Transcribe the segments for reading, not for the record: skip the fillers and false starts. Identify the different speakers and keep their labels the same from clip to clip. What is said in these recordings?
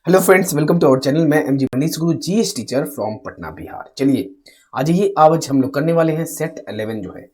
Speaker 1: Hello friends, welcome to our channel. मैं MG Manish Guru, GS teacher from Patna Bihar. चलिए आज हम लोग करने वाले हैं सेट 11 जो है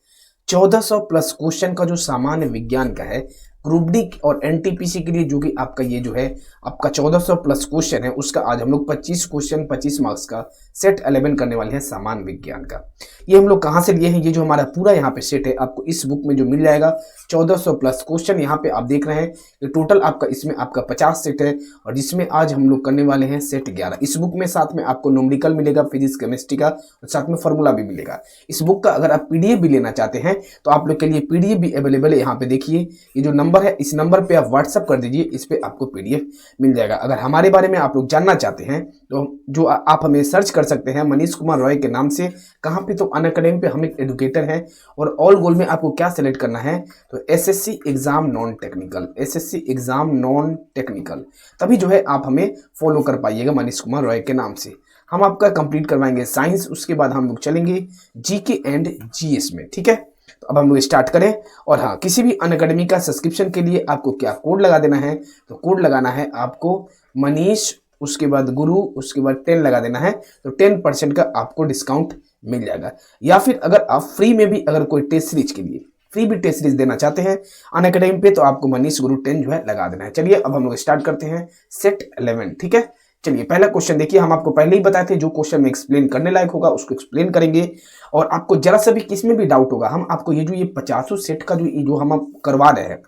Speaker 1: 1400 प्लस क्वेश्चन का जो सामान्य विज्ञान का है ग्रुप डी और एनटीपीसी के लिए, जो कि आपका ये जो है आपका 1400 प्लस क्वेश्चन है, उसका आज हम लोग 25 क्वेश्चन 25 मार्क्स का सेट 11 करने वाले हैं सामान्य विज्ञान का। ये हम लोग कहाँ से लिए हैं? ये जो हमारा पूरा यहाँ पे सेट है आपको इस बुक में जो मिल जाएगा 1400 प्लस क्वेश्चन। यहाँ पे आप देख रहे हैं कि टोटल आपका इसमें आपका 50 सेट है, और जिसमें आज हम लोग करने वाले हैं सेट 11। इस बुक में साथ में आपको न्यूमेरिकल मिलेगा, फिजिक्स केमिस्ट्री का, और साथ में फॉर्मूला भी मिलेगा। इस बुक का अगर आप पीडीएफ भी लेना चाहते हैं तो आप लोग के लिए पीडीएफ भी अवेलेबल है। यहाँ पे देखिए ये जो नंबर है, इस नंबर पे आप व्हाट्सअप कर दीजिए, इस पे आपको पीडीएफ मिल जाएगा। अगर हमारे बारे में आप लोग जानना चाहते हैं तो जो आप हमें सर्च कर सकते हैं मनीष कुमार रॉय के नाम से। कहाँ पे? तो अनअकैडमी पे हम एक एजुकेटर हैं। और ऑल गोल में आपको क्या सेलेक्ट करना है? तो SSC exam non technical, SSC exam non technical, तभी जो है आप हमें फॉलो कर पाइएगा मनीष कुमार रॉय के नाम से। हम आपका कंप्लीट करवाएंगे साइंस, उसके बाद हम लोग चलेंगे जीके एंड जीएस में। ठीक है, तो अब हम लोग स्टार्ट करें। और हाँ, किसी भी अनअकैडमी का सब्सक्रिप्शन के लिए आपको क्या कोड लगा देना है? तो कोड लगाना है आपको मनीष, उसके बाद गुरु, उसके बाद 10 लगा देना है, तो 10% का आपको डिस्काउंट मिल जाएगा। या फिर अगर आप फ्री में भी अगर कोई टेस्ट सीरीज के लिए फ्री भी टेस्ट सीरीज देना चाहते हैं अनअकैडमी पे, तो आपको मनीष गुरु 10 जो है लगा देना है। चलिए अब हम लोग स्टार्ट करते हैं सेट 11। ठीक है, चलिए पहला क्वेश्चन देखिए। हम आपको पहले ही बताए थे जो क्वेश्चन में एक्सप्लेन करने लायक होगा उसको एक्सप्लेन करेंगे, और आपको जरा सा भी किसमें भी डाउट होगा हम आपको ये 50 सेट का जो हम करवा रहे हैं,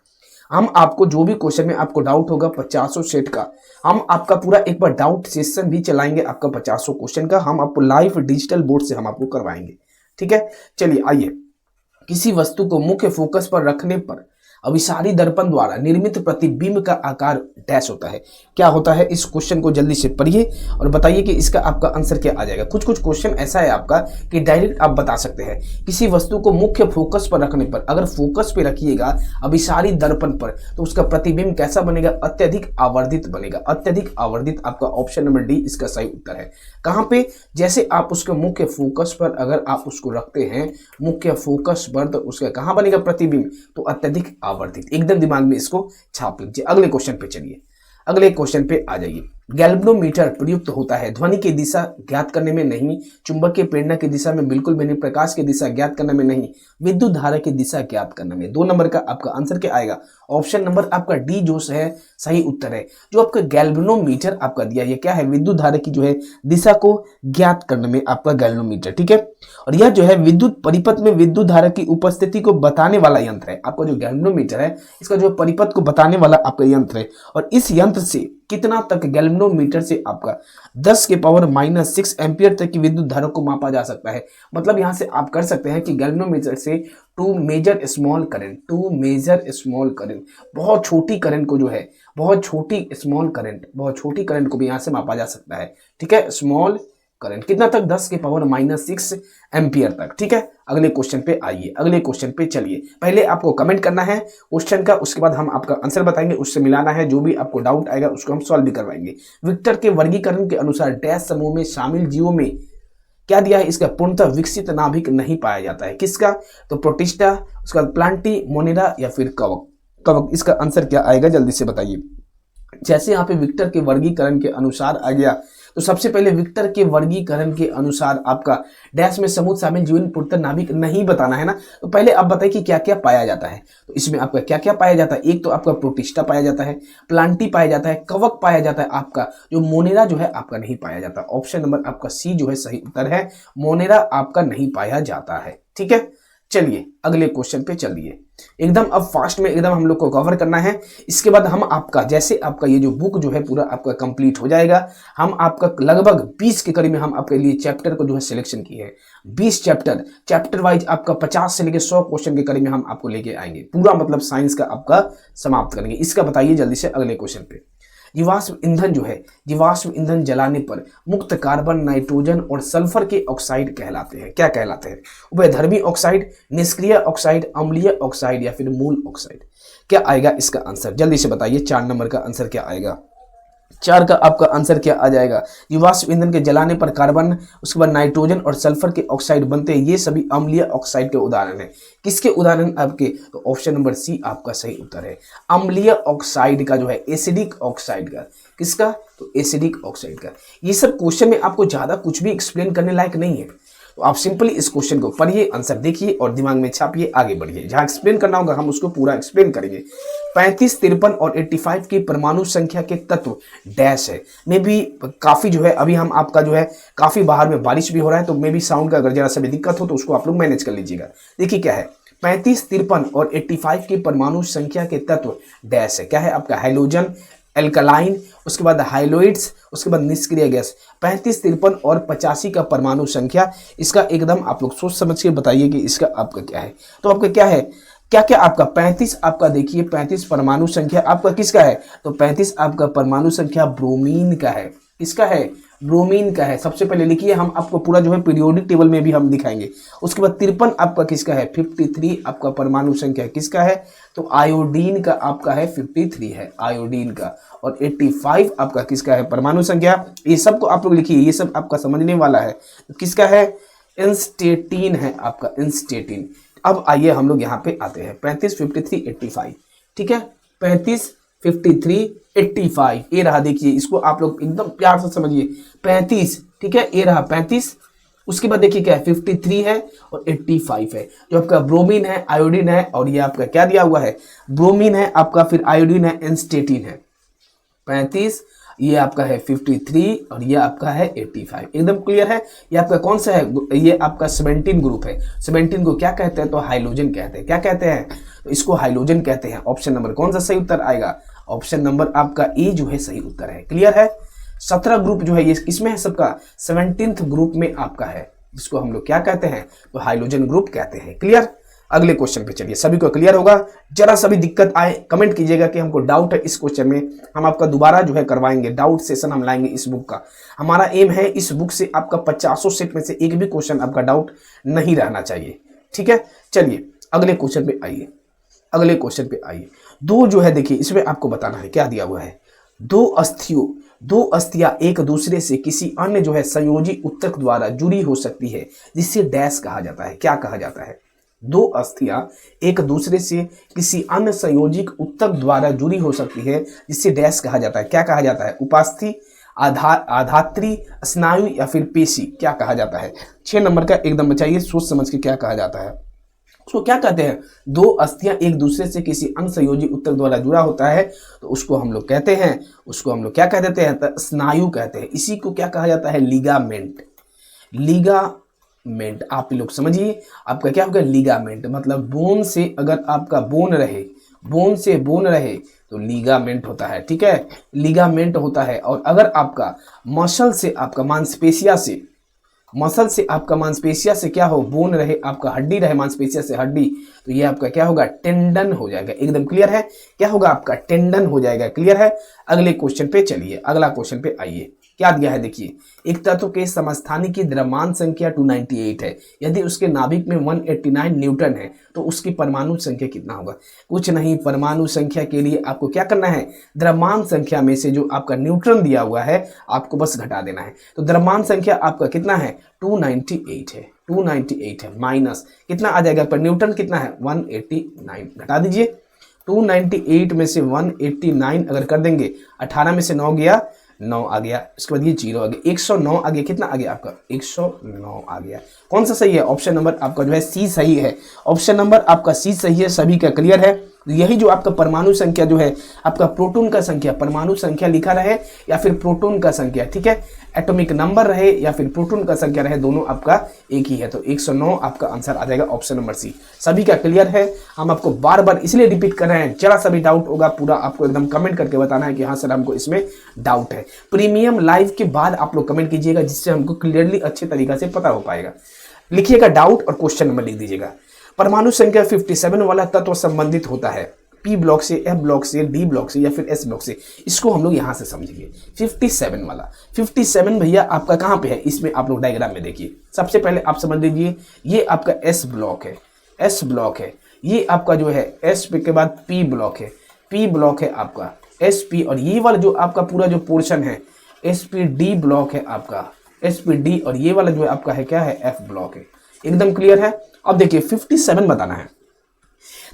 Speaker 1: हम आपको जो भी क्वेश्चन में आपको डाउट होगा 50 सेट का, हम आपका पूरा एक बार डाउट सेशन भी चलाएंगे। आपका 50 क्वेश्चन का हम आपको लाइव डिजिटल बोर्ड से हम आपको करवाएंगे। ठीक है, चलिए आइए। किसी वस्तु को मुख्य फोकस पर रखने पर अभिसारी दर्पण द्वारा निर्मित प्रतिबिंब का आकार डैश होता है। क्या होता है? इस क्वेश्चन को जल्दी से पढ़िए और बताइए कि इसका आपका आंसर क्या आ जाएगा। कुछ क्वेश्चन ऐसा है आपका कि डायरेक्ट आप बता सकते हैं। किसी वस्तु को मुख्य फोकस पर रखने पर, अगर फोकस पे रखिएगा अभिसारी दर्पण पर, तो उसका प्रतिबिंब कैसा बनेगा? अत्यधिक आवर्धित बनेगा। अत्यधिक आवर्धित आपका ऑप्शन नंबर डी इसका सही उत्तर है। कहां पे? जैसे आप उसके मुख्य फोकस पर अगर आप उसको रखते हैं मुख्य फोकस पर, तो उसका कहां बनेगा प्रतिबिंब? तो अत्यधिक आवर्धित। एकदम दिमाग में इसको छाप लीजिए। अगले क्वेश्चन पे चलिए, अगले क्वेश्चन पे आ जाइए। गैल्वेनोमीटर प्रयुक्त होता है ध्वनि की दिशा ज्ञात करने में नहीं, चुंबक के प्रेरणा की दिशा में बिल्कुल भी नहीं, प्रकाश की दिशा ज्ञात करने में नहीं, विद्युत धारा की दिशा ज्ञात करने में। 2 नंबर का आपका आंसर क्या आएगा? ऑप्शन नंबर आपका डी जो है सही उत्तर है। जो आपका गैल्वेनोमीटर आपका दिया, ये क्या है? विद्युत धारा की जो है दिशा को ज्ञात करने में आपका गैल्वेनोमीटर। ठीक है, और यह जो है विद्युत परिपथ में विद्युत धारा की उपस्थिति को बताने वाला यंत्र है। आपका जो गैल्वेनोमीटर है इसका जो परिपथ को बताने वाला आपका यंत्र है, और इस यंत्र से कितना तक, गैल्वेनोमीटर से आपका 10⁻⁻6 एम्पियर तक की विद्युत धारा को मापा जा सकता है। मतलब यहां से आप कर सकते हैं कि गैल्वेनोमीटर से टू मेजर स्मॉल करंट, बहुत छोटी करंट को जो है, बहुत छोटी करंट को भी यहां से मापा जा सकता है। ठीक है, स्मॉल करंट कितना तक? 10⁻6 एम्पियर तक। ठीक है, अगले क्वेश्चन पे आइए, अगले क्वेश्चन पे चलिए। पहले आपको कमेंट करना है क्वेश्चन का, उसके बाद हम आपका आंसर बताएंगे, उससे मिलाना है। जो भी आपको डाउट आएगा उसको हम सॉल्व भी करवाएंगे। विक्टर के वर्गीकरण के अनुसार डैश समूह में शामिल जीवों में क्या दिया है? इसका पूर्णतः विकसित नाभिक नहीं पाया जाता है। किसका? तो प्रोटिस्टा, उसका प्लांटी, मोनेरा या फिर कवक। इसका आंसर क्या आएगा? जल्दी से बताइए। जैसे यहाँ पे विक्टर के वर्गीकरण के अनुसार आ गया, तो सबसे पहले विक्टर के वर्गीकरण के अनुसार आपका डैश में समूह शामिल जीवन पूर्णतः नाभिक नहीं बताना है ना। तो पहले आप बताइए कि क्या क्या पाया जाता है। तो इसमें आपका क्या क्या पाया जाता है? एक तो आपका प्रोटिस्टा पाया जाता है, प्लांटी पाया जाता है, कवक पाया जाता है, आपका जो मोनेरा जो है आपका नहीं पाया जाता। ऑप्शन नंबर आपका सी जो है सही उत्तर है, मोनेरा आपका नहीं पाया जाता है। ठीक है, चलिए अगले क्वेश्चन पे चलिए। एकदम अब फास्ट में एकदम हम लोग को कवर करना है। इसके बाद हम आपका, जैसे आपका ये जो बुक जो है पूरा आपका कंप्लीट हो जाएगा, हम आपका लगभग 20 के करीब में हम आपके लिए चैप्टर को जो है सिलेक्शन किए हैं। 20 चैप्टर वाइज आपका 50 से लेकर 100 क्वेश्चन के करीब में हम आपको लेके आएंगे। पूरा मतलब साइंस का आपका समाप्त करेंगे। इसका बताइए जल्दी से अगले क्वेश्चन पे। जीवाश्म ईंधन जो है, जीवाश्म ईंधन जलाने पर मुक्त कार्बन, नाइट्रोजन और सल्फर के ऑक्साइड कहलाते हैं। क्या कहलाते हैं? उभयधर्मी ऑक्साइड, निष्क्रिय ऑक्साइड, अम्लीय ऑक्साइड या फिर मूल ऑक्साइड। क्या आएगा इसका आंसर? जल्दी से बताइए। 4 नंबर का आंसर क्या आएगा? चार का आपका आंसर क्या आ जाएगा? जीवाश्म ईंधन के जलाने पर कार्बन, उसके बाद नाइट्रोजन और सल्फर के ऑक्साइड बनते हैं, ये सभी अम्लीय ऑक्साइड के उदाहरण हैं। किसके उदाहरण आपके? तो ऑप्शन नंबर सी आपका सही उत्तर है। अम्लीय ऑक्साइड का जो है, एसिडिक ऑक्साइड का। किसका? तो एसिडिक ऑक्साइड का। ये सब क्वेश्चन में आपको ज्यादा कुछ भी एक्सप्लेन करने लायक नहीं है, तो आप सिंपली इस क्वेश्चन को पढ़िए, आंसर देखिए और दिमाग में छापिए, आगे बढ़िए। जहां एक्सप्लेन करना होगा हम उसको पूरा एक्सप्लेन करेंगे। 35, 53 और 85 की परमाणु संख्या के तत्व डैश है। मे भी काफी जो है, अभी हम आपका जो है काफी बाहर में बारिश भी हो रहा है, तो मे भी साउंड का अगर जरा सा भी दिक्कत हो तो उसको आप लोग मैनेज कर लीजिएगा। देखिए क्या है, 35, 53 और 85 की परमाणु संख्या के तत्व डैश है। क्या है आपका? हाइड्रोजन, एल्कलाइन, उसके बाद हाइलोइड्स, उसके बाद निष्क्रिय गैस। 35, 53 और 85 का परमाणु संख्या, इसका एकदम आप लोग सोच समझ के बताइए कि इसका आपका क्या है। तो आपका क्या है, क्या क्या आपका 35 आपका देखिए, 35 परमाणु संख्या आपका किसका है? तो 35 आपका परमाणु संख्या ब्रोमीन का है। किसका है? ब्रोमीन का है। सबसे पहले लिखिए, हम आपको पूरा जो है पीरियोडिक टेबल में भी हम दिखाएंगे। उसके बाद 53 आपका किसका है? 53 आपका परमाणु संख्या किसका है? तो आयोडीन का आपका है, 53 है आयोडीन का। और 85 आपका किसका है परमाणु संख्या? ये सब को आप लोग लिखिए, ये सब आपका समझने वाला है। तो किसका है? इंस्टेटीन है आपका, इंस्टेटीन। अब आइए हम लोग यहाँ पे आते हैं, 35, 53, 85, ठीक है। 35, 53, 85 ये रहा, देखिए इसको आप लोग एकदम प्यार से समझिए। 35, ठीक है, ये रहा 35। उसके बाद देखिए क्या है, 53 है और 85 है। जो आपका ब्रोमीन है, आयोडीन है, और ये आपका क्या दिया हुआ है? ब्रोमीन है आपका, फिर आयोडीन है, एंस्टेटीन है। 35, ये आपका है 53 और ये आपका है 85। एकदम क्लियर है। ये आपका कौन सा है? ये आपका 17 ग्रुप है। 17 को क्या कहते हैं? तो हाइलोजन कहते हैं। क्या कहते हैं? तो इसको हाइलोजन कहते हैं। ऑप्शन नंबर कौन सा सही उत्तर आएगा? ऑप्शन नंबर आपका ए जो है सही उत्तर है। क्लियर है। 17 ग्रुप जो है ये किसमें है? सबका 17th ग्रुप में आपका है, जिसको हम लोग क्या कहते हैं? तो हाइलोजन ग्रुप कहते हैं। क्लियर। अगले क्वेश्चन पे चलिए, सभी को क्लियर होगा। जरा सभी दिक्कत आए कमेंट कीजिएगा कि हमको डाउट है इस क्वेश्चन में, हम आपका दोबारा जो है करवाएंगे, डाउट सेशन हम लाएंगे इस बुक का। हमारा एम है इस बुक से आपका 50 सेट में से एक भी क्वेश्चन आपका डाउट नहीं रहना चाहिए, ठीक है। चलिए अगले क्वेश्चन पे आइए, अगले क्वेश्चन पे आइए। दो जो है देखिए, इसमें आपको बताना है क्या दिया हुआ है। दो अस्थियां एक दूसरे से किसी अन्य जो है संयोजी ऊतक द्वारा जुड़ी हो सकती है, जिससे डैश कहा जाता है। क्या कहा जाता है? दो अस्थियां एक दूसरे से किसी अन्य संयोजिक ऊतक द्वारा जुड़ी हो सकती है, जिससे डैश कहा जाता है। क्या कहा जाता है? उपास्थि, आधात्री, स्नायु या फिर पेशी। क्या कहा जाता है? 6 नंबर का एकदम बचाइए, सोच समझ के क्या कहा जाता है। उसको क्या कहते हैं? दो अस्थियां एक दूसरे से किसी अन्य संयोजी ऊतक द्वारा जुड़ा होता है, तो उसको हम लोग कहते हैं, उसको हम लोग क्या कह देते हैं? तो स्नायु कहते हैं। इसी को क्या कहा जाता है? लिगामेंट। लिगामेंट आप लोग समझिए, आपका क्या होगा? लिगामेंट मतलब बोन से अगर आपका बोन रहे, बोन से बोन रहे तो लिगामेंट होता है, ठीक है, लिगामेंट होता है। और अगर आपका मसल से आपका मांसपेशिया से, मसल से आपका मांसपेशिया से क्या हो? बोन रहे, आपका हड्डी रहे, मांसपेशिया से हड्डी, तो ये आपका क्या होगा? टेंडन हो जाएगा। एकदम क्लियर है। क्या होगा? आपका टेंडन हो जाएगा। क्लियर है। अगले क्वेश्चन पे चलिए, अगला क्वेश्चन पे आइए। क्या दिया है देखिए, एक तत्व के समस्थानिक की द्रव्यमान संख्या 298 है, यदि उसके नाभिक में 189 न्यूटन है, तो उसकी परमाणु संख्या कितना होगा? कुछ नहीं, परमाणु संख्या के लिए आपको क्या करना है? द्रव्यमान संख्या में से जो आपका न्यूट्रन दिया हुआ है आपको बस घटा देना है। तो द्रव्यमान संख्या आपका कितना है? 298 है। 298 है माइनस कितना आ जाएगा? पर न्यूटन कितना है? 189। घटा दीजिए। 298 में से 189 अगर कर देंगे, 18 में से 9 गया, 9 आ गया, इसके बाद ये 0 आ गया, 109 आ गया। कितना आ गया आपका? 109 आ गया। कौन सा सही है? ऑप्शन नंबर आपका जो है सी सही है। ऑप्शन नंबर आपका सी सही है। सभी का क्लियर है। यही जो आपका परमाणु संख्या जो है, आपका प्रोटॉन का संख्या, परमाणु संख्या लिखा रहे या फिर प्रोटॉन का संख्या, ठीक है, एटॉमिक नंबर रहे या फिर प्रोटॉन का संख्या रहे, दोनों आपका एक ही है। तो 109 आपका आंसर आ जाएगा, ऑप्शन नंबर सी। सभी का क्लियर है। हम आपको बार बार इसलिए रिपीट कर रहे हैं, जरा सा भी डाउट होगा पूरा आपको एकदम कमेंट करके बताना है कि हाँ सर हमको इसमें डाउट है। प्रीमियम लाइव के बाद आप लोग कमेंट कीजिएगा, जिससे हमको क्लियरली अच्छे तरीके से पता हो पाएगा। लिखिएगा डाउट और क्वेश्चन नंबर लिख दीजिएगा। परमाणु संख्या 57 वाला तत्व संबंधित होता है पी ब्लॉक से, एफ ब्लॉक से, डी ब्लॉक से या फिर एस ब्लॉक से। इसको हम लोग यहां से समझिए। 57 वाला, 57 भैया आपका कहां पे है? इसमें आप लोग डायग्राम में देखिए। सबसे पहले आप समझ लीजिए, ये आपका एस ब्लॉक है, एस ब्लॉक है। ये आपका जो है एस के बाद पी ब्लॉक है, पी ब्लॉक है आपका, SP और ये वाला जो आपका पूरा जो पोर्शन है SPD ब्लॉक है आपका, SPD और ये वाला जो है आपका है क्या है F ब्लॉक है। एकदम क्लियर है। अब देखिए 57 बताना है,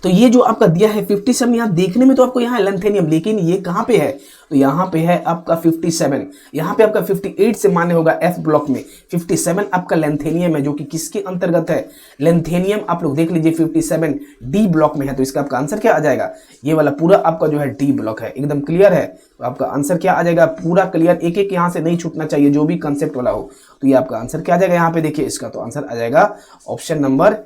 Speaker 1: तो ये जो आपका दिया है 57, यहाँ देखने में तो आपको यहाँ लैंथेनियम, लेकिन ये कहाँ पे है, तो यहाँ पे है आपका 57, यहाँ पे आपका 58 से मान्य होगा F ब्लॉक में, 57 आपका लैंथेनियम है जो कि किसके अंतर्गत है, लैंथेनियम। आप लोग देख लीजिए 57 D ब्लॉक में है, तो इसका आपका आंसर क्या आ जाएगा, ये वाला पूरा आपका जो है D ब्लॉक है। एकदम क्लियर है, तो आपका आंसर क्या आ जाएगा, पूरा क्लियर, एक एक यहाँ से नहीं छूटना चाहिए जो भी कंसेप्ट वाला हो। तो ये आपका आंसर क्या आ जाएगा, यहाँ पे देखिए इसका तो आंसर आ जाएगा ऑप्शन नंबर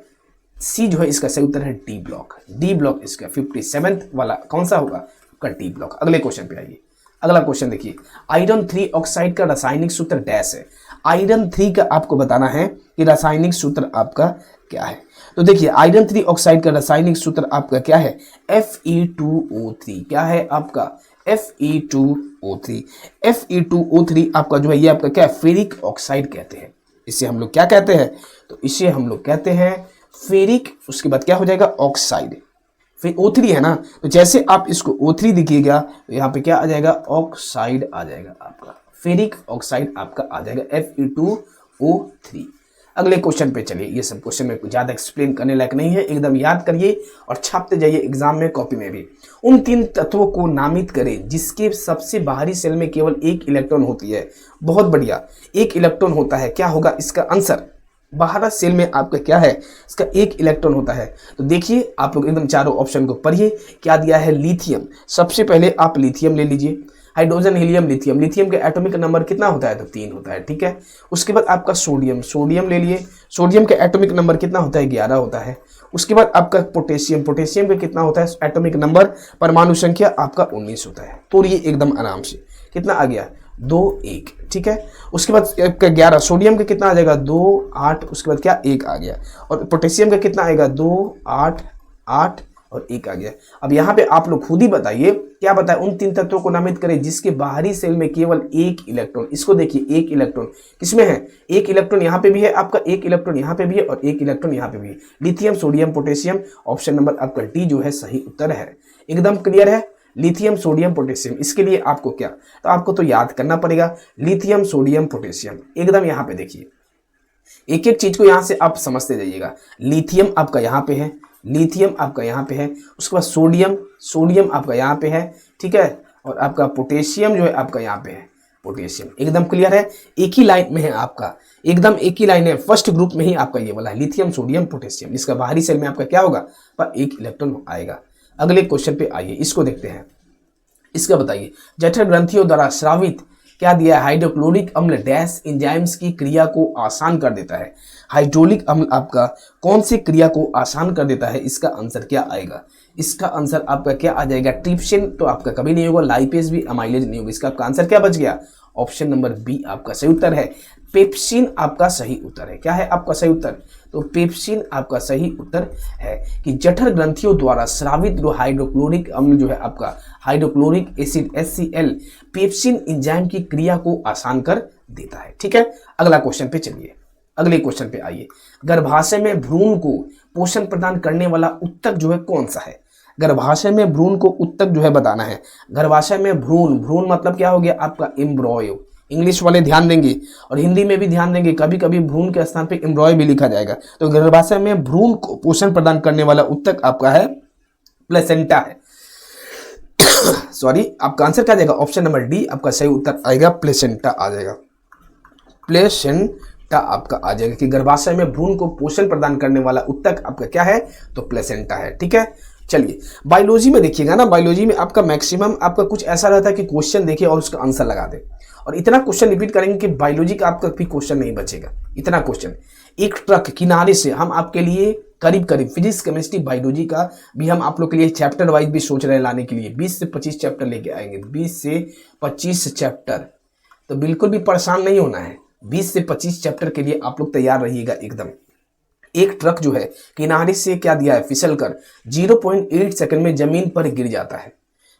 Speaker 1: सी जो है इसका सही उत्तर है डी ब्लॉक। डी ब्लॉक इसका 57 वाला कौन सा होगा, आपका डी ब्लॉक। अगले क्वेश्चन पे आइए। अगला क्वेश्चन देखिए, आयरन 3 ऑक्साइड का रासायनिक सूत्र डैश है। आयरन 3 का आपको बताना है कि रासायनिक सूत्र आपका क्या है। तो देखिए आयरन 3 ऑक्साइड का रासायनिक सूत्र आपका क्या है, Fe2O3। क्या है आपका Fe2O3। Fe2O3 आपका जो है ये आपका क्या है, फेरिक ऑक्साइड कहते हैं। इसे हम लोग क्या कहते हैं, तो इसे हम लोग कहते हैं फेरिक, उसके बाद क्या हो जाएगा ऑक्साइड। फिर O3 है ना, तो जैसे आप इसको O3 दिखिएगा तो यहाँ पे क्या आ जाएगा, ऑक्साइड आ जाएगा आपका, फेरिक ऑक्साइड आपका आ जाएगा Fe2O3। अगले क्वेश्चन पे चलिए। ये सब क्वेश्चन में ज्यादा एक्सप्लेन करने लायक नहीं है, एकदम याद करिए और छापते जाइए एग्जाम में, कॉपी में भी। उन 3 तत्वों को नामित करें जिसके सबसे बाहरी सेल में केवल 1 इलेक्ट्रॉन होती है। बहुत बढ़िया, 1 इलेक्ट्रॉन होता है, क्या होगा इसका आंसर, बाहर सेल में आपका क्या है, इसका 1 इलेक्ट्रॉन होता है। तो देखिए आप लोग एकदम चारों ऑप्शन को पढ़िए। क्या दिया है, लिथियम। सबसे पहले आप लिथियम ले लीजिए, हाइड्रोजन, हीलियम, लिथियम। लिथियम का एटॉमिक नंबर कितना होता है, तो 3 होता है, ठीक है। उसके बाद आपका सोडियम, सोडियम ले लिए, सोडियम का एटॉमिक नंबर कितना होता है, 11 होता है। उसके बाद आपका पोटेशियम, पोटेशियम का कितना होता है, एटॉमिक नंबर परमाणु संख्या आपका 19 होता है। तो ये एकदम आराम से कितना आ गया, 2 1, ठीक है। उसके बाद 11, सोडियम का कितना आ जाएगा, 2 8, उसके बाद क्या 1 आ गया। और पोटेशियम का कितना आएगा, 2 8 8 और 1 आ गया। अब यहाँ पे आप लोग खुद ही बताइए, क्या बताए, उन 3 तत्वों को नामित करें जिसके बाहरी सेल में केवल 1 इलेक्ट्रॉन। इसको देखिए 1 इलेक्ट्रॉन किसमें है, 1 इलेक्ट्रॉन यहाँ पे भी है आपका, 1 इलेक्ट्रॉन यहाँ पे भी है और 1 इलेक्ट्रॉन यहाँ पे भी है। Lithium, sodium, potassium. Option number आपका डी जो है सही उत्तर है। एकदम क्लियर है, लिथियम, सोडियम, पोटेशियम। इसके लिए आपको क्या, तो आपको तो याद करना पड़ेगा लिथियम, सोडियम, पोटेशियम। एकदम यहाँ पे देखिए, एक एक चीज को यहाँ से आप समझते जाइएगा। लिथियम आपका यहाँ पे है, लिथियम आपका यहाँ पे है, उसके बाद सोडियम, सोडियम आपका यहाँ पे है, ठीक है। और आपका पोटेशियम जो है आपका यहाँ पे है, पोटेशियम। एकदम क्लियर है, एक ही लाइन में है आपका, एकदम एक ही लाइन है, फर्स्ट ग्रुप में ही आपका ये वाला है, लिथियम, सोडियम, पोटेशियम। इसका बाहरी सेल में आपका क्या होगा, पर 1 इलेक्ट्रॉन आएगा। अगले क्वेश्चन पे आइए, इसको देखते हैं। इसका बताइए, जठर ग्रंथियों द्वारा स्रावित क्या दिया है, हाइड्रोक्लोरिक अम्ल डैश एंजाइम्स की क्रिया को आसान कर देता है। हाइड्रोलिक अम्ल आपका कौन सी क्रिया को आसान कर देता है, इसका आंसर क्या आएगा, इसका आंसर आपका क्या आ जाएगा, ट्रिप्सिन तो आपका कभी नहीं होगा, लाइपेज भी, अमाइलेज नहीं होगा। इसका आपका आंसर क्या बच गया, ऑप्शन नंबर बी आपका सही उत्तर है। पेप्सिन आपका सही उत्तर है। क्या है आपका सही उत्तर, तो पेप्सिन आपका सही उत्तर है कि जठर ग्रंथियों द्वारा स्रावित जो हाइड्रोक्लोरिक अम्ल जो है आपका, hydrochloric acid HCl, pepsin enzyme की क्रिया को आसान कर देता है, ठीक है। अगला क्वेश्चन पे चलिए, अगले क्वेश्चन पे आइए। गर्भाशय में भ्रूण को पोषण प्रदान करने वाला उत्तक जो है कौन सा है। गर्भाशय में भ्रूण को उत्तक जो है बताना है। गर्भाशय में भ्रूण, भ्रूण मतलब क्या हो गया आपका, एम्ब्रॉयो। इंग्लिश वाले ध्यान देंगे और हिंदी में भी ध्यान देंगे, कभी कभी भ्रूण के स्थान पे एम्ब्रॉय भी लिखा जाएगा। तो गर्भाशय में भ्रूण को पोषण प्रदान करने वाला उत्तक आपका है प्लेसेंटा है। सॉरी, आपका आंसर क्या जाएगा, ऑप्शन नंबर डी आपका सही उत्तर आएगा, प्लेसेंटा आ जाएगा, प्लेसेंटा आपका आ जाएगा कि गर्भाशय में भ्रूण को पोषण प्रदान करने वाला उत्तक आपका क्या है, तो प्लेसेंटा है, ठीक है। चलिए बायोलॉजी में देखिएगा ना, बायोलॉजी में आपका मैक्सिमम आपका कुछ ऐसा रहता है कि क्वेश्चन देखिए और उसका आंसर लगा दे, और इतना क्वेश्चन रिपीट करेंगे कि बायोलॉजी का आपका भी क्वेश्चन नहीं बचेगा। इतना क्वेश्चन एक ट्रक किनारे से हम आपके लिए करीब करीब फिजिक्स, केमिस्ट्री, बायोलॉजी का भी हम आप लोग के लिए चैप्टर वाइज भी सोच रहे हैं लाने के लिए। 20 से 25 चैप्टर लेके आएंगे, 20 से 25 चैप्टर, तो बिल्कुल भी परेशान नहीं होना है। 20 से 25 चैप्टर के लिए आप लोग तैयार रहिएगा एकदम। एक ट्रक जो है किनारे से क्या दिया है, फिसल कर 0.8 सेकंड में जमीन पर गिर जाता है,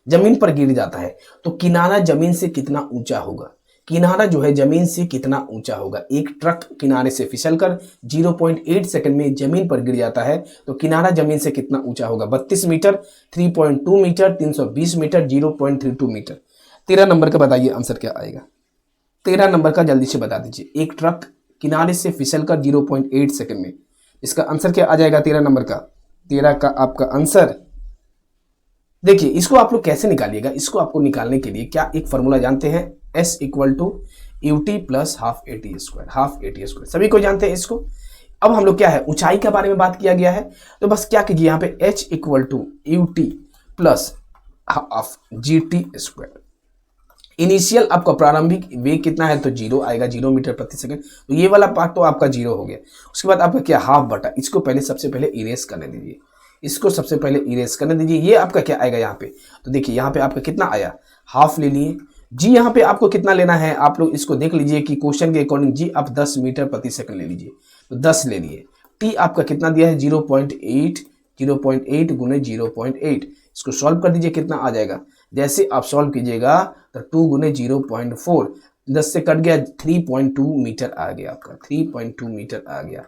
Speaker 1: जमीन पर गिर जाता है। तो किनारा जमीन से कितना ऊंचा होगा, किनारा जो है जमीन से कितना ऊंचा होगा। एक ट्रक किनारे से फिसलकर 0.8 सेकंड में जमीन पर गिर जाता है तो किनारा जमीन से कितना ऊंचा होगा। 32 metre, 3.2 metre, 320 metre, 0.32 metre. 13 number का बताइए आंसर क्या आएगा। 13 नंबर का जल्दी से बता दीजिए। एक ट्रक किनारे से फिसलकर 0.8 सेकंड में, इसका आंसर क्या आ जाएगा 13 नंबर का। 13 का आपका आंसर, देखिए इसको आप लोग कैसे निकालिएगा। इसको आपको निकालने के लिए क्या एक फॉर्मूला जानते हैं, S equal to ut plus half a t square. सभी को जानते हैं इसको। अब हम लोग क्या है, ऊंचाई के बारे में बात किया गया है, तो बस क्या कीजिए यहाँ पे h equal to ut plus half g t square. Initial आपका प्रारंभिक वेग कितना है, तो 0 आएगा, 0 मीटर प्रति सेकंड। तो ये वाला पार्ट तो आपका 0 हो गया। उसके बाद आपका क्या, हाफ बटा, इसको पहले सबसे पहले इरेज करने दीजिए, इसको सबसे पहले इरेज करने दीजिए। ये आपका क्या आएगा यहाँ पे, तो देखिए यहाँ पे आपका कितना आया, हाफ ले लिए। जी यहाँ पे आपको कितना लेना है, आप लोग इसको देख लीजिए कि क्वेश्चन के अकॉर्डिंग जी आप 10 मीटर प्रति सेकंड ले लीजिए, तो 10 ले लिए। टी आपका कितना दिया है 0.8, 0.8 गुने 0.8, इसको सॉल्व कर दीजिए, कितना आ जाएगा। जैसे आप सॉल्व कीजिएगा तो 2 गुने 0.4, 10 से कट गया, 3.2 मीटर आ गया आपका, 3.2 मीटर आ गया।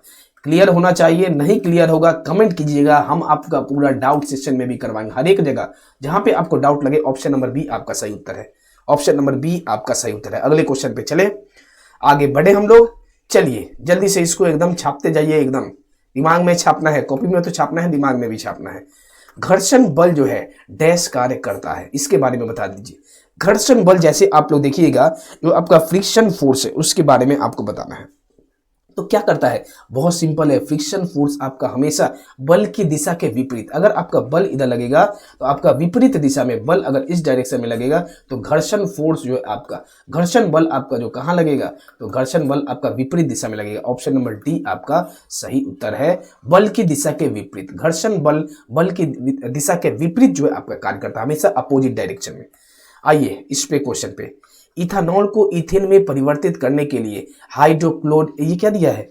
Speaker 1: क्लियर होना चाहिए, नहीं क्लियर होगा कमेंट कीजिएगा, हम आपका पूरा डाउट सेशन में भी करवाएंगे। हर एक जगह जहां पे आपको डाउट लगे, ऑप्शन नंबर बी आपका सही उत्तर है, ऑप्शन नंबर बी आपका सही उत्तर है। अगले क्वेश्चन पे चले, आगे बढ़े हम लोग। चलिए जल्दी से इसको एकदम छापते जाइए, एकदम दिमाग में छापना है, कॉपी में तो छापना है, दिमाग में भी छापना है। घर्षण बल जो है डैश कार्य करता है, इसके बारे में बता दीजिए। घर्षण बल जैसे आप लोग देखिएगा, जो आपका फ्रिक्शन फोर्स है उसके बारे में आपको बताना है। तो क्या करता है, बहुत सिंपल है। फ्रिक्शन फोर्स आपका हमेशा बल की दिशा के विपरीत, अगर आपका बल इधर लगेगा तो आपका विपरीत दिशा में बल अगर इस डायरेक्शन में लगेगा तो घर्षण फोर्स जो है आपका, घर्षण बल आपका जो कहां लगेगा, तो घर्षण बल आपका विपरीत दिशा में लगेगा। ऑप्शन नंबर डी आपका सही उत्तर है, बल की दिशा के विपरीत। घर्षण बल बल की दिशा के विपरीत जो है आपका कार्य करता है, हमेशा अपोजिट डायरेक्शन में। आइए इस पे क्वेश्चन पे, इथेनॉल को इथेन में परिवर्तित करने के लिए हाइड्रोक्लोर, ये क्या दिया है,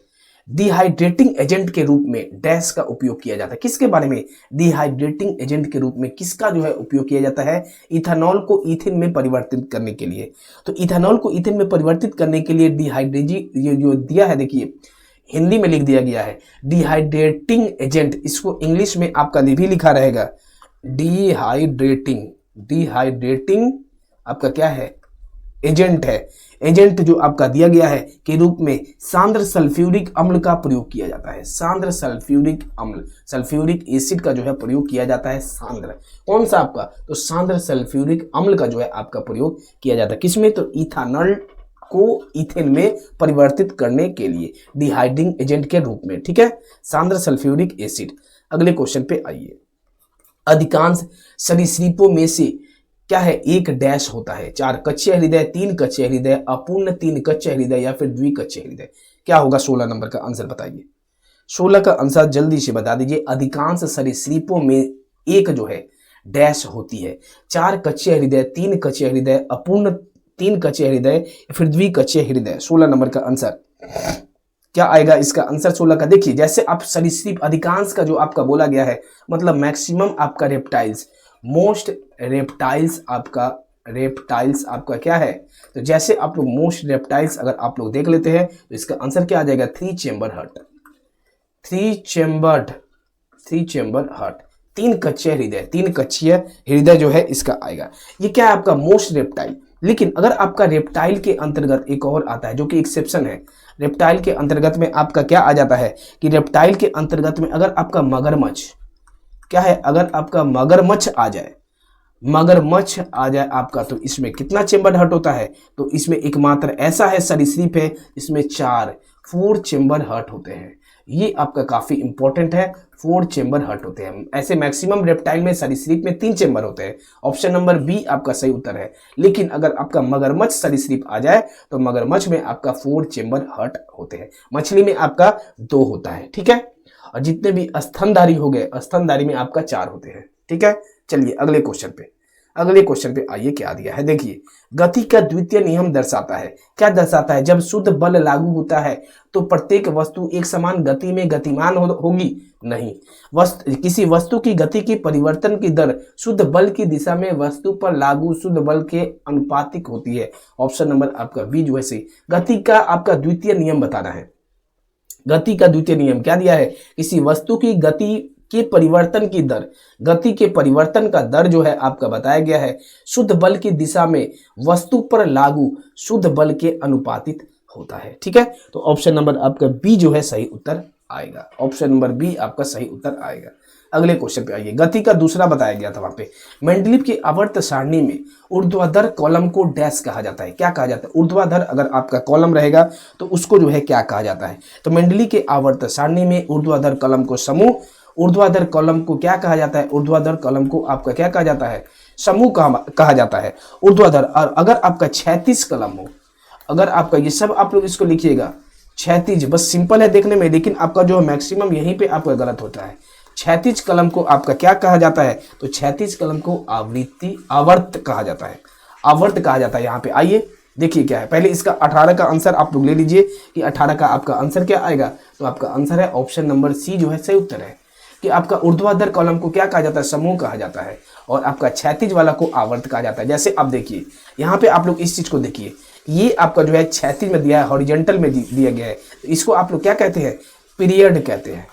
Speaker 1: डिहाइड्रेटिंग एजेंट के रूप में डैश का उपयोग किया जाता है। किसके बारे में, डिहाइड्रेटिंग एजेंट के रूप में किसका जो है उपयोग किया जाता है, इथेनॉल को इथेन में परिवर्तित करने के लिए। तो इथेनॉल को इथेन में परिवर्तित करने के लिए ये जो दिया है, देखिए हिंदी में लिख दिया गया है डिहाइड्रेटिंग एजेंट, इसको इंग्लिश में आपका भी लिखा रहेगा डिहाइड्रेटिंग। डिहाइड्रेटिंग आपका क्या है, एजेंट है। एजेंट जो आपका दिया गया है के रूप में सांद्र सल्फ्यूरिक अम्ल का प्रयोग किया जाता है। सांद्र सल्फ्यूरिक अम्ल, सल्फ्यूरिक एसिड का जो है प्रयोग किया जाता है। सांद्र कौन सा आपका, तो सांद्र सल्फ्यूरिक अम्ल का जो है आपका प्रयोग किया जाता है किसमें, तो इथेनॉल को इथेन में परिवर्तित करने के लिए डिहाइड्रेटिंग एजेंट के रूप में, ठीक है, सांद्र सल्फ्यूरिक एसिड। अगले क्वेश्चन पे आइए। अधिकांश सरीसृपों में से क्या है, एक डैश होता है, 4 कच्चे हृदय, 3 कच्चे हृदय, अपूर्ण 3 कच्चे हृदय या फिर द्विकच्चे हृदय। क्या होगा 16 नंबर का आंसर बताइए। 16 का आंसर जल्दी से बता दीजिए। अधिकांश सरीसृपों में एक जो है डैश होती है, 4 कच्चे हृदय, 3 कच्चे हृदय, अपूर्ण 3 कच्चे हृदय या फिर द्विकच्चे हृदय। 16 नंबर का आंसर क्या आएगा, इसका आंसर 16 का। देखिए जैसे आप सरीसृप, अधिकांश का जो आपका बोला गया है, मतलब मैक्सिमम आपका रेप्टाइल्स, मोस्ट रेप्टाइल्स आपका क्या है, तो जैसे आप लोग मोस्ट रेप्टाइल्स अगर आप लोग देख लेते हैं तो इसका आंसर क्या आ जाएगा, 3 चेम्बर हार्ट। 3 चेम्बर हार्ट, 3 कच्चे हृदय, 3 कच्चे हृदय जो है इसका आएगा। ये क्या है आपका मोस्ट रेप्टाइल। लेकिन अगर आपका रेप्टाइल के अंतर्गत एक और आता है जो कि एक्सेप्शन है, रेप्टाइल के अंतर्गत में आपका क्या आ जाता है कि रेप्टाइल के अंतर्गत में अगर आपका मगरमच्छ क्या है, अगर आपका मगरमच्छ आ जाए आपका, तो इसमें कितना चेम्बर हार्ट होता है, तो इसमें एकमात्र ऐसा है सरीसृप है इसमें 4 चेम्बर हार्ट होते हैं। ये आपका काफी इंपॉर्टेंट है, 4 चेम्बर हार्ट होते हैं। ऐसे मैक्सिमम रेप्टाइल में, सरीसृप में 3 चेम्बर होते हैं। ऑप्शन नंबर बी आपका सही उत्तर है। लेकिन अगर आपका मगरमच्छ सरीसृप आ जाए तो मगरमच्छ में आपका 4 चेम्बर हार्ट होते हैं, मछली में आपका 2 होता है, ठीक है। और जितने भी स्तनधारी हो गए, स्तनधारी में आपका 4 होते हैं, ठीक है। चलिए अगले क्वेश्चन पे, अगले क्वेश्चन पे आइए, क्या दिया है देखिए। गति का द्वितीय नियम दर्शाता है, क्या दर्शाता है? जब शुद्ध बल लागू होता है तो प्रत्येक वस्तु एक समान गति में गतिमान होगी नहीं। किसी वस्तु की गति की परिवर्तन की दर शुद्ध बल की दिशा में वस्तु पर लागू शुद्ध बल के अनुपातिक होती है। ऑप्शन नंबर आपका बी जो है सही। गति का आपका द्वितीय नियम बताना है। गति का द्वितीय नियम क्या दिया है? किसी वस्तु की गति के परिवर्तन की दर, गति के परिवर्तन का दर जो है आपका बताया गया है शुद्ध बल की दिशा में वस्तु पर लागू शुद्ध बल के अनुपातिक होता है। ठीक है, तो ऑप्शन नंबर आपका बी जो है सही उत्तर आएगा। ऑप्शन नंबर बी आपका सही उत्तर आएगा। अगले क्वेश्चन पे आइए। गति का दूसरा बताया गया था वहां पे। मेंडलीव की आवर्त सारणी में ऊर्ध्वाधर कॉलम को डैश कहा जाता है, क्या कहा जाता है? ऊर्ध्वाधर अगर आपका कॉलम रहेगा तो उसको जो है क्या कहा जाता है? तो मेंडलीव के आवर्त सारणी में ऊर्ध्वाधर कॉलम को समूह, ऊर्ध्वाधर कॉलम को क्या कहा जाता है? ऊर्ध्वाधर कॉलम को आपका क्या कहा जाता है? समूह कहा जाता है ऊर्ध्वाधर। और अगर आपका क्षैतिज कॉलम हो, अगर आपका ये सब आप लोग इसको लिखिएगा क्षैतिज, बस सिंपल है देखने में, लेकिन आपका जो मैक्सिमम यहीं पे आपका गलत होता है। क्षैतिज कलम को आपका क्या कहा जाता है? तो क्षैतिज कलम को आवर्त कहा जाता है, आवर्त कहा जाता है। यहाँ पे आइए देखिए क्या है। पहले इसका 18 का आंसर आप लोग ले लीजिए कि 18 का आपका आंसर क्या आएगा। तो आपका आंसर है ऑप्शन नंबर सी जो है सही उत्तर है कि आपका ऊर्ध्वाधर कॉलम को क्या कहा जाता है? समूह कहा जाता है, और आपका क्षैतिज वाला को आवर्त कहा जाता है। जैसे आप देखिए यहाँ पे आप लोग इस चीज को देखिए, ये आपका जो है क्षैतिज में दिया है, हॉरिजॉन्टल में दिया गया है, तो इसको आप लोग क्या कहते हैं? पीरियड कहते हैं,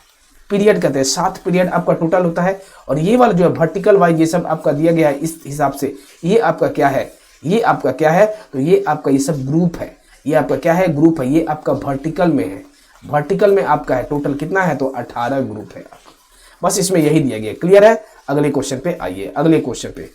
Speaker 1: पीरियड कहते हैं। 7 पीरियड आपका टोटल होता है। और ये वाला जो है वर्टिकल वाइज ये सब आपका दिया गया है इस हिसाब से, ये आपका क्या है? ये आपका क्या है? तो ये आपका ये सब ग्रुप है, ये आपका क्या है? ग्रुप है। ये आपका वर्टिकल में है, वर्टिकल में आपका है टोटल कितना है? तो 18 ग्रुप है। बस इसमें यही दिया गया, क्लियर है। अगले क्वेश्चन पे आइए। अगले क्वेश्चन पे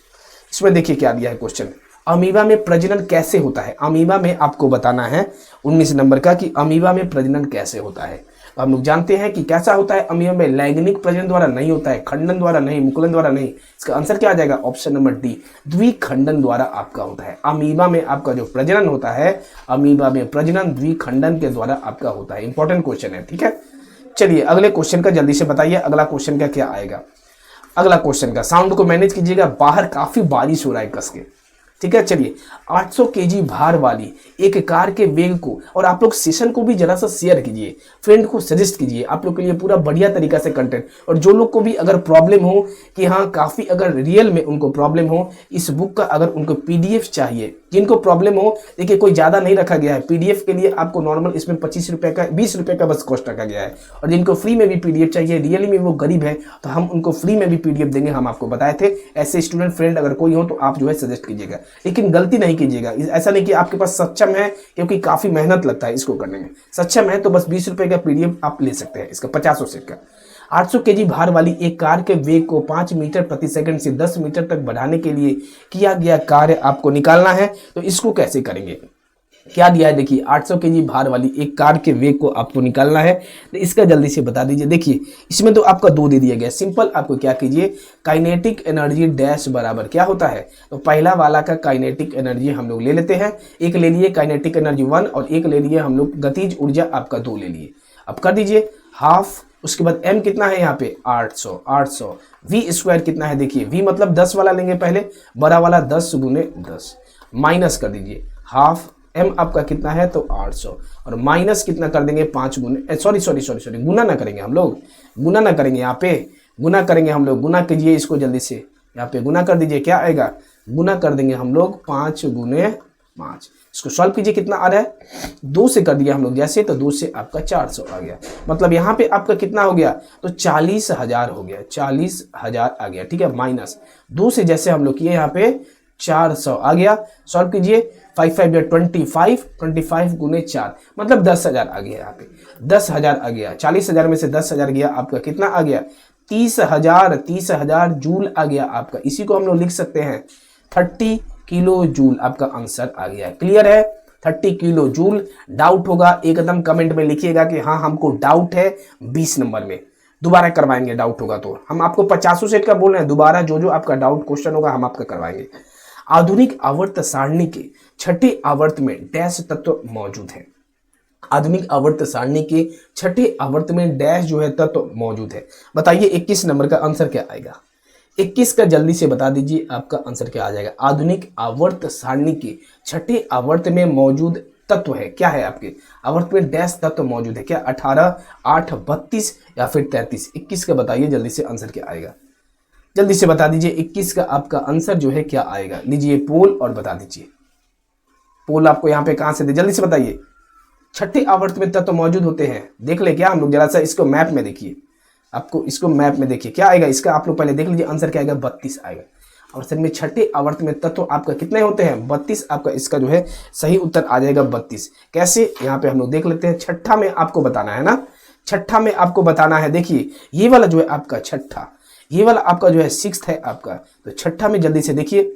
Speaker 1: इसमें देखिए क्या दिया है क्वेश्चन। अमीबा में प्रजनन कैसे होता है? अमीबा में आपको बताना है 19 नंबर का कि अमीबा में प्रजनन कैसे होता है। तो हम लोग जानते हैं कि कैसा होता है अमीबा में। लैंगिक प्रजनन द्वारा नहीं होता है, खंडन द्वारा नहीं, मुकुलन द्वारा नहीं। इसका आंसर क्या आ जाएगा? ऑप्शन नंबर डी, द्विखंडन द्वारा आपका होता है। अमीबा में आपका जो प्रजनन होता है, अमीबा में प्रजनन द्विखंडन के द्वारा आपका होता है। इंपॉर्टेंट क्वेश्चन है, ठीक है। चलिए अगले क्वेश्चन का जल्दी से बताइए, अगला क्वेश्चन का क्या आएगा। अगला क्वेश्चन का साउंड को मैनेज कीजिएगा, बाहर काफी बारिश हो रहा है कस के, ठीक है। चलिए 800 केजी भार वाली एक कार के वेग को, और आप लोग सेशन को भी जरा सा शेयर कीजिए, फ्रेंड को सजेस्ट कीजिए, आप लोग के लिए पूरा बढ़िया तरीका से कंटेंट। और जो लोग को भी अगर प्रॉब्लम हो कि हाँ काफी अगर रियल में उनको प्रॉब्लम हो, इस बुक का अगर उनको पीडीएफ चाहिए, जिनको प्रॉब्लम हो, देखिए कोई ज्यादा नहीं रखा गया है पीडीएफ के लिए, आपको नॉर्मल इसमें 25 रुपए का 20 रुपए का बस कॉस्ट रखा गया है। और जिनको फ्री में भी पीडीएफ चाहिए, रियली में वो गरीब है, तो हम उनको फ्री में भी पीडीएफ देंगे, हम आपको बताए थे। ऐसे स्टूडेंट फ्रेंड अगर कोई हो तो आप जो है सजेस्ट कीजिएगा, लेकिन गलती नहीं कीजिएगा। ऐसा नहीं कि आपके पास सक्षम है, क्योंकि काफी मेहनत लगता है इसको करने में। सक्षम है तो बस 20 रुपए का पीडीएफ आप ले सकते हैं, इसका 50 सेट का। 800 केजी भार वाली एक कार के वेग को 5 मीटर प्रति सेकंड से 10 मीटर तक बढ़ाने के लिए किया गया कार्य आपको निकालना है। तो इसको कैसे करेंगे? क्या दिया है देखिए, 800 केजी भार वाली एक कार के वेग को आपको निकालना है, तो इसका जल्दी से बता दीजिए। देखिए इसमें तो आपका 2 दे दिया गया, सिंपल आपको क्या कीजिए, काइनेटिक एनर्जी डैश बराबर क्या होता है। तो पहला वाला का काइनेटिक एनर्जी हम लोग ले लेते हैं, एक ले लिए काइनेटिक एनर्जी 1 और एक ले लिए हम लोग गतिज ऊर्जा आपका 2 ले लिए। अब कर दीजिए हाफ, उसके बाद m कितना है यहाँ पे 800, v स्क्वायर कितना है देखिए, v मतलब 10 वाला लेंगे पहले, बड़ा वाला 10 गुने 10, माइनस कर दीजिए हाफ, m आपका कितना है तो 800, और माइनस कितना कर देंगे 5 गुने, सॉरी गुना ना करेंगे हम लोग, गुना ना करेंगे, यहाँ पे गुना करेंगे हम लोग। गुना कीजिए इसको जल्दी से, यहाँ पे गुना कर दीजिए, क्या आएगा, गुना कर देंगे हम लोग 5 गुने 5। इसको सॉल्व कीजिए, कितना आ रहा है 2 से कर दिया हम लोग जैसे, तो 2 से आपका 400 आ गया। मतलब यहाँ पे आपका कितना हो गया, तो 40,000 हो गया, 40,000 आ गया, ठीक है। माइनस 2 से जैसे हम लोग किए यहाँ पे 400 आ गया। सॉल्व कीजिए, 5 5 25, 25 गुने 4 मतलब 10,000 आ गया, यहाँ पे 10,000 आ गया। 40,000 में से 10,000 गया, आपका कितना आ गया 30,000 जूल आ गया आपका। इसी को हम लोग लिख सकते हैं 30 किलो जूल, आपका आंसर आ गया। क्लियर है, 30 किलो जूल। डाउट होगा एकदम कमेंट में लिखिएगा कि हाँ हमको डाउट है, 20 नंबर में दोबारा करवाएंगे, डाउट होगा तो। हम आपको 50 सेट का बोल रहे हैं, दोबारा जो आपका डाउट क्वेश्चन होगा हम आपका करवाएंगे। आधुनिक आवर्त सारणी के छठे आवर्त में डैश तत्व मौजूद है। आधुनिक आवर्त सारणी के छठे आवर्त में डैश जो है तत्व मौजूद है। बताइए 21 नंबर का आंसर क्या आएगा। 21 का जल्दी से बता दीजिए, आपका आंसर क्या आ जाएगा। आधुनिक आवर्त सारणी के छठे आवर्त में मौजूद तत्व है, क्या है आपके आवर्त में डैश तत्व मौजूद है, क्या 18, 8, 32 या फिर 33। 21 का बताइए जल्दी से आंसर क्या आएगा, जल्दी से बता दीजिए 21 का आपका आंसर जो है क्या आएगा। लीजिए पोल और बता दीजिए, पोल आपको यहाँ पे कहां से दे, जल्दी से बताइए। छठे आवर्त में तत्व मौजूद होते हैं, देख ले क्या हम लोग, जरा सा इसको मैप में देखिए, आपको इसको मैप में देखिए क्या आएगा इसका, आप लोग पहले देख लीजिए आंसर क्या आएगा, 32 आएगा। और सर में छठे आवर्त में तत्व आपका कितने होते हैं, 32, आपका इसका जो है सही उत्तर आ जाएगा 32। कैसे, यहाँ पे हम लोग देख लेते हैं। छठा में आपको बताना है ना, छठा में आपको बताना है। देखिए ये वाला जो है आपका छठा, ये वाला आपका जो है 6th है आपका, तो छठा में जल्दी से देखिए,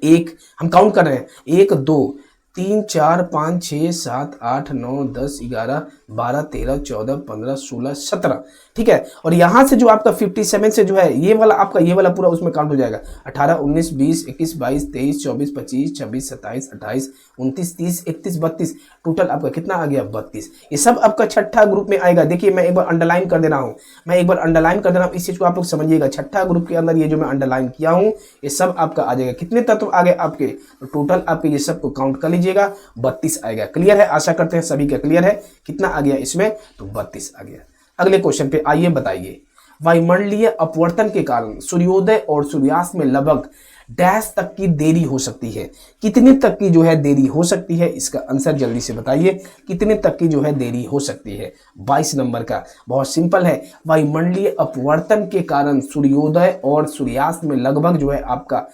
Speaker 1: एक हम काउंट कर रहे हैं, 1 2 3 4 5 6 7 8 9 10 11 12 13 14 15 16 17, ठीक है। और यहाँ से जो आपका 57 से जो है ये वाला आपका, ये वाला पूरा उसमें काउंट हो जाएगा। 18 19 20 21 22 23 24 25 26 27 28 29 30 31 32, टोटल आपका कितना आ गया 32। ये सब आपका छठा ग्रुप में आएगा। देखिए मैं एक बार अंडरलाइन कर दे रहा हूँ, मैं एक बार अंडरलाइन कर दे रहा हूँ, इस चीज को आप लोग समझिएगा। छठा ग्रुप के अंदर ये जो मैं अंडरलाइन किया हूँ ये सब आपका आ जाएगा। कितने तत्व आ गए आपके, तो टोटल आपके ये सब को काउंट कर लीजिएगा, 32 आएगा। क्लियर है, आशा करते हैं सभी का क्लियर है। कितना आ गया इसमें, तो 32 आ गया। अगले क्वेश्चन पे आइए, बताइए वायुमंडलीय अपवर्तन के कारण सूर्योदय और सूर्यास्त में लगभग डैश तक की देरी हो सकती है। कितने तक की जो है देरी हो सकती है, इसका आंसर जल्दी से बताइए, कितने तक की जो है देरी हो सकती है। 22 नंबर का बहुत सिंपल है, वायुमंडलीय अपवर्तन के कारण सूर्योदय और सूर्यास्त में लगभग जो है आपका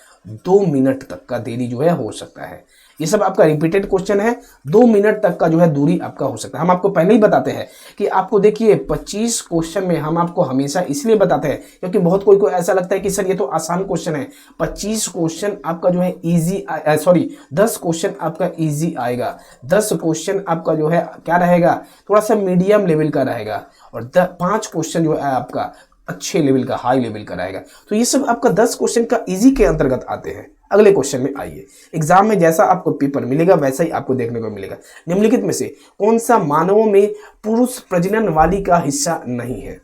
Speaker 1: 2 मिनट तक का देरी जो है हो सकता है। ये सब आपका रिपीटेड क्वेश्चन है, 2 मिनट तक का जो है दूरी आपका हो सकता है। हम आपको पहले ही बताते हैं कि आपको देखिए 25 क्वेश्चन में हम आपको हमेशा इसलिए बताते हैं क्योंकि बहुत कोई को ऐसा लगता है कि सर ये तो आसान क्वेश्चन है। 25 क्वेश्चन आपका जो है इजी, सॉरी 10 क्वेश्चन आपका इजी आएगा, 10 क्वेश्चन आपका जो है क्या रहेगा, थोड़ा सा मीडियम लेवल का रहेगा, और 5 क्वेश्चन जो है आपका अच्छे लेवल का, हाई लेवल का रहेगा। तो ये सब आपका 10 क्वेश्चन का इजी के अंतर्गत आते हैं। अगले क्वेश्चन में आइए, एग्जाम में जैसा आपको पेपर मिलेगा वैसा ही आपको देखने को मिलेगा। निम्नलिखित में से कौन सा मानवों में पुरुष प्रजनन वाली का हिस्सा नहीं है।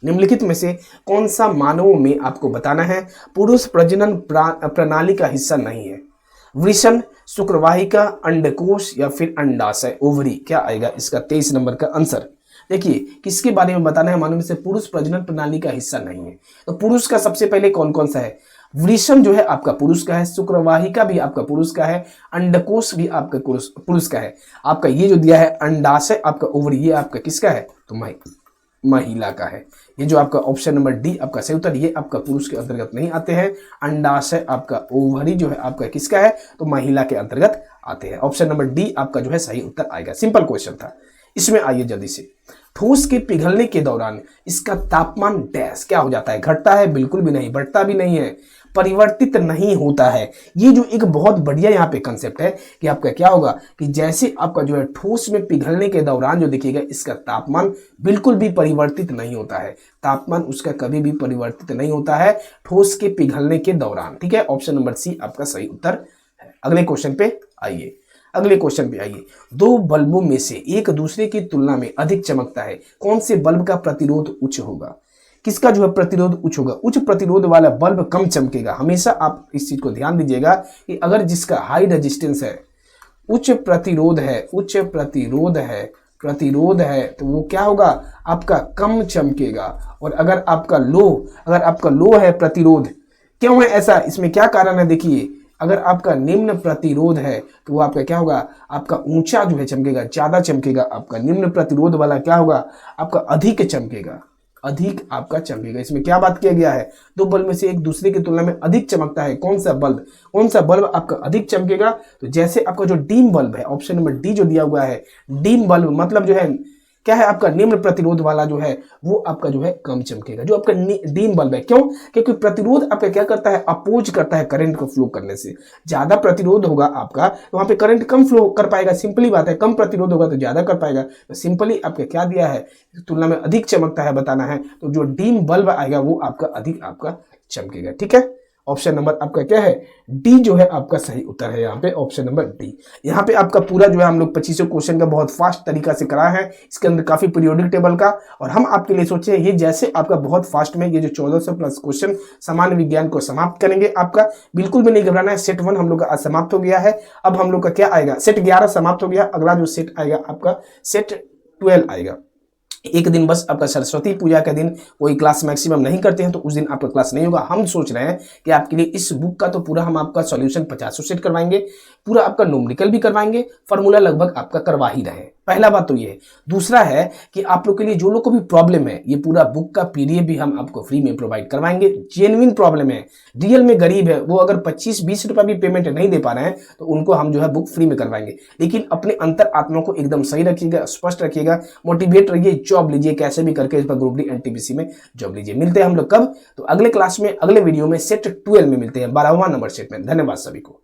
Speaker 1: निम्नलिखित में से कौन सा मानवों में आपको बताना है पुरुष प्रजनन प्रणाली का हिस्सा नहीं है। वृषण, शुक्रवाहिका, अंडकोश या फिर अंडाशय, ओवरी, क्या आएगा इसका 23 नंबर का आंसर। देखिए किसके बारे में बताना है, मानव में से पुरुष प्रजनन प्रणाली का हिस्सा नहीं है। तो पुरुष का सबसे पहले कौन कौन सा है, वृषण जो है आपका पुरुष का है, शुक्रवाहिका भी आपका पुरुष का है, अंडकोश भी आपका पुरुष का है। आपका ये जो दिया है अंडाशय आपका ओवरी, ये आपका किसका है, तो महिला का है। ये जो आपका ऑप्शन नंबर डी आपका सही उत्तर, ये आपका पुरुष के अंतर्गत नहीं आते हैं। अंडाशय आपका ओवरी जो है आपका किसका है, तो महिला के अंतर्गत आते हैं। ऑप्शन नंबर डी आपका जो है सही उत्तर आएगा। सिंपल क्वेश्चन था। इसमें आइए जल्दी से, ठोस के पिघलने के दौरान इसका तापमान डैश क्या हो जाता है, घटता है, बिल्कुल भी नहीं, बढ़ता भी नहीं है, परिवर्तित नहीं होता है। ये जो एक बहुत बढ़िया यहाँ पे कंसेप्ट है कि आपका क्या होगा कि जैसे आपका जो है ठोस में पिघलने के दौरान जो देखिएगा इसका तापमान बिल्कुल भी परिवर्तित नहीं होता है, तापमान उसका कभी भी परिवर्तित नहीं होता है ठोस के पिघलने के दौरान। ठीक है, ऑप्शन नंबर सी आपका सही उत्तर है। अगले क्वेश्चन पे आइए, अगले क्वेश्चन पे आइए, दो बल्बों में से एक दूसरे की तुलना में अधिक चमकता है, कौन से बल्ब का प्रतिरोध उच्च होगा। किसका जो है प्रतिरोध उच्च होगा, उच्च प्रतिरोध वाला बल्ब कम चमकेगा। हमेशा आप इस चीज को ध्यान दीजिएगा कि अगर जिसका हाई रेजिस्टेंस है, उच्च प्रतिरोध है, उच्च प्रतिरोध है तो वो क्या होगा आपका कम चमकेगा। और अगर आपका लो है प्रतिरोध, क्यों है ऐसा, इसमें क्या कारण है देखिए, अगर आपका निम्न प्रतिरोध है तो वो आपका क्या होगा, आपका ऊंचा जो है चमकेगा, ज्यादा चमकेगा। आपका निम्न प्रतिरोध वाला क्या होगा, आपका अधिक चमकेगा, अधिक आपका चमकेगा। इसमें क्या बात किया गया है, दो बल्ब में से एक दूसरे की तुलना में अधिक चमकता है, कौन सा बल्ब आपका अधिक चमकेगा। तो जैसे आपका जो डीम बल्ब है, ऑप्शन नंबर डी जो दिया हुआ है, डीम बल्ब मतलब जो है क्या है, आपका निम्न प्रतिरोध वाला जो है वो आपका जो है कम चमकेगा, जो आपका डीम बल्ब है। क्यों, क्योंकि प्रतिरोध आपका क्या करता है, अपोज करता है करंट को फ्लो करने से। ज्यादा प्रतिरोध होगा आपका तो वहां पे करंट कम फ्लो कर पाएगा, सिंपली बात है। कम प्रतिरोध होगा तो ज्यादा कर पाएगा। तो सिंपली आपका क्या दिया है, तुलना में अधिक चमकता है बताना है, तो जो डीम बल्ब आएगा वो आपका अधिक आपका चमकेगा। ठीक है, ऑप्शन नंबर आपका क्या है, डी जो है आपका सही उत्तर है यहाँ पे, ऑप्शन नंबर डी। यहाँ पे आपका पूरा जो है हम लोग 25 क्वेश्चन का बहुत फास्ट तरीका से करा है, इसके अंदर काफी पीरियोडिक टेबल का, और हम आपके लिए सोचे ये जैसे आपका बहुत फास्ट में ये जो 1400 प्लस क्वेश्चन सामान्य विज्ञान को समाप्त करेंगे। आपका बिल्कुल भी नहीं घबराना है, सेट 1 हम लोग का आज समाप्त हो गया है। अब हम लोग का क्या आएगा, सेट 11 समाप्त हो गया, अगला जो सेट आएगा आपका सेट 12 आएगा। एक दिन बस आपका सरस्वती पूजा के दिन कोई क्लास मैक्सिमम नहीं करते हैं, तो उस दिन आपका क्लास नहीं होगा। हम सोच रहे हैं कि आपके लिए इस बुक का तो पूरा हम आपका सॉल्यूशन 50 सेट करवाएंगे, पूरा आपका न्यूमेरिकल भी करवाएंगे, फॉर्मूला लगभग आपका करवा ही रहे हैं। पहला बात तो ये है। दूसरा है कि आप लोग के लिए जो लोग को भी प्रॉब्लम है, ये पूरा बुक का पीडीएफ भी हम आपको फ्री में प्रोवाइड करवाएंगे। जेन्युइन प्रॉब्लम है, रियल में गरीब है, वो अगर 25-20 रुपए भी पेमेंट नहीं दे पा रहे हैं तो उनको हम जो है बुक फ्री में करवाएंगे। लेकिन अपने अंतर आत्मा को एकदम सही रखिएगा, स्पष्ट रखिएगा, मोटिवेट रहिए, जॉब लीजिए, कैसे भी करके इस पर ग्रुप डी एनटीपीसी में जॉब लीजिए। मिलते हैं हम लोग कब, तो अगले क्लास में, अगले वीडियो में सेट 12 में मिलते हैं, 12वां नंबर सेट में। धन्यवाद सभी को।